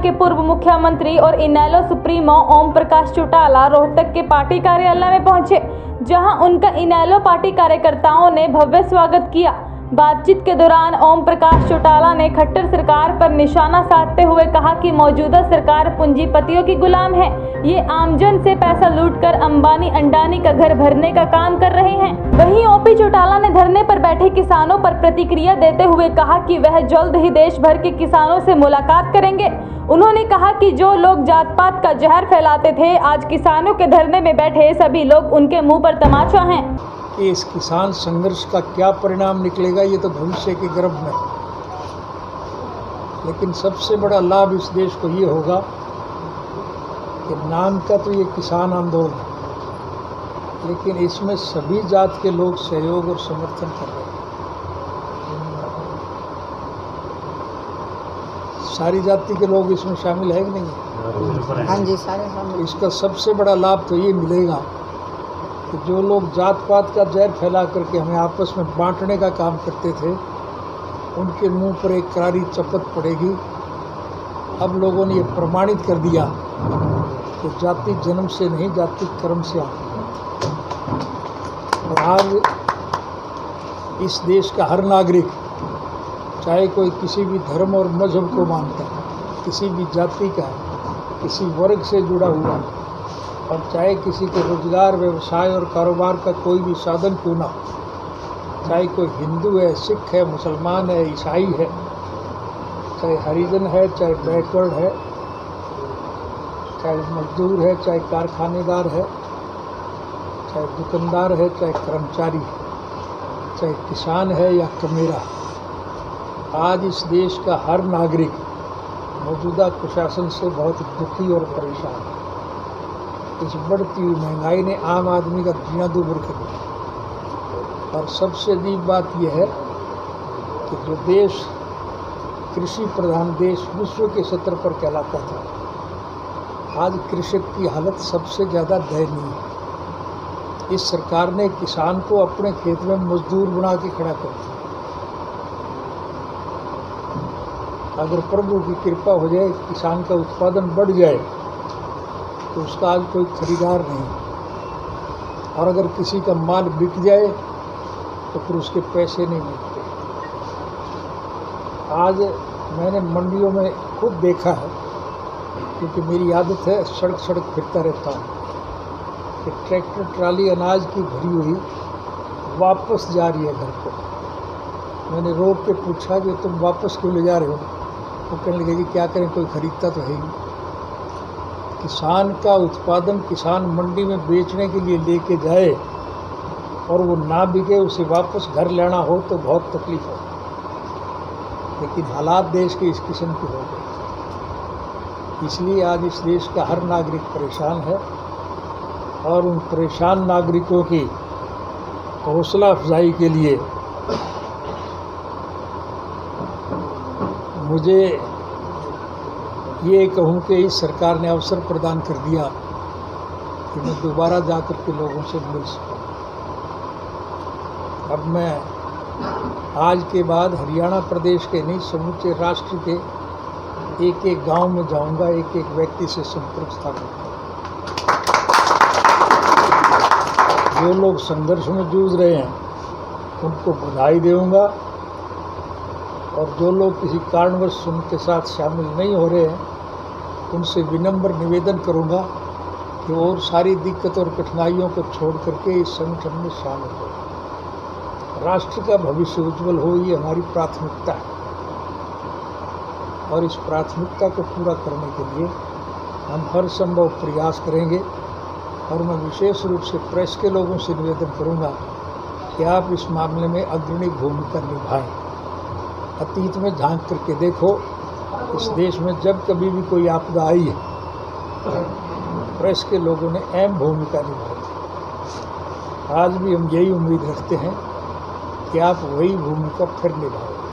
के पूर्व मुख्यमंत्री और इनेलो सुप्रीमो ओम प्रकाश चौटाला रोहतक के पार्टी कार्यालय में पहुंचे, जहां उनका इनेलो पार्टी कार्यकर्ताओं ने भव्य स्वागत किया। बातचीत के दौरान ओम प्रकाश चौटाला ने खट्टर सरकार पर निशाना साधते हुए कहा कि मौजूदा सरकार पूंजीपतियों की गुलाम है। ये आमजन से पैसा लूटकर अंबानी अंडानी का घर भरने का काम कर रहे हैं। वहीं ओपी चौटाला ने धरने पर बैठे किसानों पर प्रतिक्रिया देते हुए कहा कि वह जल्द ही देश भर के किसानों से मुलाकात करेंगे। उन्होंने कहा कि जो लोग जात पात का जहर फैलाते थे, आज किसानों के धरने में बैठे सभी लोग उनके मुंह पर तमाचा हैं। कि इस किसान संघर्ष का क्या परिणाम निकलेगा ये तो भविष्य के गर्भ में, लेकिन सबसे बड़ा लाभ इस देश को ये होगा कि नाम का तो ये किसान आंदोलन है, लेकिन इसमें सभी जात के लोग सहयोग और समर्थन कर रहे हैं। सारी जाति के लोग इसमें शामिल है कि नहीं? हाँ जी, सारे शामिल। इसका सबसे बड़ा लाभ तो ये मिलेगा कि जो लोग जात पात का जहर फैला करके हमें आपस में बांटने का काम करते थे, उनके मुंह पर एक करारी चपत पड़ेगी। अब लोगों ने ये प्रमाणित कर दिया कि जाति जन्म से नहीं, जाति कर्म से आती है। और आज इस देश का हर नागरिक, चाहे कोई किसी भी धर्म और मजहब को मानता है, किसी भी जाति का है, किसी वर्ग से जुड़ा हुआ है, और चाहे किसी के रोजगार, व्यवसाय और कारोबार का कोई भी साधन क्यों ना हो, चाहे कोई हिंदू है, सिख है, मुसलमान है, ईसाई है, चाहे हरिजन है, चाहे बैकवर्ड है, चाहे मजदूर है, चाहे कारखानेदार है, चाहे दुकानदार है, चाहे कर्मचारी है, चाहे किसान है या कमेरा, आज इस देश का हर नागरिक मौजूदा प्रशासन से बहुत दुखी और परेशान है। इस बढ़ती हुई महंगाई ने आम आदमी का जीना दूभर कर दिया। और सबसे अजीब बात यह है कि जो देश कृषि प्रधान देश विश्व के स्तर पर कहलाता था, आज कृषक की हालत सबसे ज़्यादा दयनीय है। इस सरकार ने किसान को अपने खेत में मजदूर बना के खड़ा कर दिया। अगर प्रभु की कृपा हो जाए, किसान का उत्पादन बढ़ जाए, तो उसका आज कोई खरीदार नहीं, और अगर किसी का माल बिक जाए तो फिर उसके पैसे नहीं मिलते। आज मैंने मंडियों में खुद देखा है, क्योंकि मेरी आदत है सड़क सड़क फिरता रहता हूँ, कि ट्रैक्टर ट्राली अनाज की भरी हुई वापस जा रही है घर को। मैंने रोक के पूछा कि तुम वापस क्यों ले जा रहे हो? वो कहने लगे कि क्या करें, कोई खरीदता तो है ही। किसान का उत्पादन किसान मंडी में बेचने के लिए लेके जाए और वो ना बिके, उसे वापस घर लाना हो तो बहुत तकलीफ हो। लेकिन हालात देश के इस किस्म के हो गए, इसलिए आज इस देश का हर नागरिक परेशान है। और उन परेशान नागरिकों की हौसला अफजाई के लिए मुझे ये कहूँ कि इस सरकार ने अवसर प्रदान कर दिया कि मैं दोबारा जाकर के लोगों से मिल सकूँ। अब मैं आज के बाद हरियाणा प्रदेश के नहीं, समूचे राष्ट्र के एक एक गांव में जाऊंगा, एक एक व्यक्ति से संपर्क स्थापित करूँगा। जो लोग संघर्ष में जूझ रहे हैं उनको बधाई दूंगा, और जो लोग किसी कारणवश उनके साथ शामिल नहीं हो रहे हैं उनसे विनम्र निवेदन करूंगा कि और सारी दिक्कत और कठिनाइयों को छोड़ करके इस संगठन में शामिल हो। राष्ट्र का भविष्य उज्जवल हो, ये हमारी प्राथमिकता है, और इस प्राथमिकता को पूरा करने के लिए हम हर संभव प्रयास करेंगे। और मैं विशेष रूप से प्रेस के लोगों से निवेदन करूंगा कि आप इस मामले में अग्रणी भूमिका निभाएं। अतीत में झांक करके देखो, इस देश में जब कभी भी कोई आपदा आई है, प्रेस के लोगों ने अहम भूमिका निभाई। आज भी हम यही उम्मीद रखते हैं कि आप वही भूमिका फिर निभाएं।